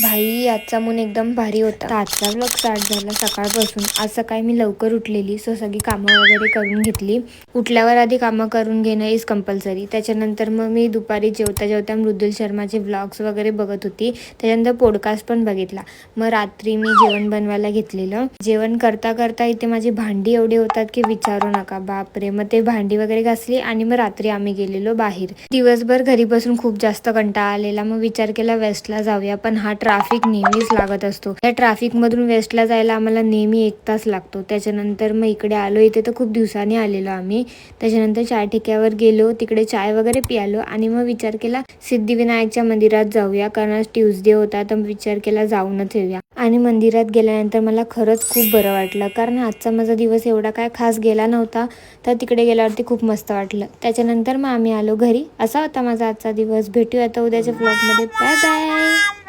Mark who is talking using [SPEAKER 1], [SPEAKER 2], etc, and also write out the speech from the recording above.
[SPEAKER 1] भाई आजचा मून एकदम भारी होता. तर आजचा व्लॉग स्टार्ट झाला सकाळपासून. आज सकाळी मी लवकर उठलेली, सो सगळी कामं वगैरे करून घेतली. उठल्यावर आधी कामं करून घेणं इज कंपल्सरी. त्याच्यानंतर मग मी दुपारी जेवता जेवता मृदुल शर्माचे व्लॉग्स वगैरे बघत होती. त्याच्यानंतर पॉडकास्ट पण बघितला. मग रात्री मी जेवण बनवायला घेतलेलं. जेवण करता करता इथे माझी भांडी एवढी होतात की विचारू नका. बापरे. मग ते भांडी वगैरे घासली आणि मग रात्री आम्ही गेलेलो बाहेर. दिवसभर घरी बसून खूप जास्त कंटाळा आलेला. मग विचार केला वेस्टला जाऊया, पण हा ट्रॅफिक नेहमीच लागत असतो. त्या ट्रॅफिक मधून वेस्टला जायला आम्हाला नेहमी 1 तास लागतो. त्याच्यानंतर मग इकडे आलो. इथे तर खूप दिवसांनी आलेलो आम्ही. त्याच्यानंतर चाय ठिक्यावर गेलो, तिकडे चाय वगैरे पियालो आणि मग विचार केला सिद्धिविनायकच्या मंदिरात जाऊया, कारण आज ट्यूजडे होता. तर विचार केला जाऊनच येऊया. आणि मंदिरात गेल्यानंतर मला खरंच खूप बरं वाटलं, कारण आजचा माझा दिवस एवढा काय खास गेला नव्हता. तर तिकडे गेल्यावरती खूप मस्त वाटलं. त्याच्यानंतर मग आम्ही आलो घरी. असा होता माझा आजचा दिवस. भेटूया आता उद्याच्या व्लॉगमध्ये. Bye bye.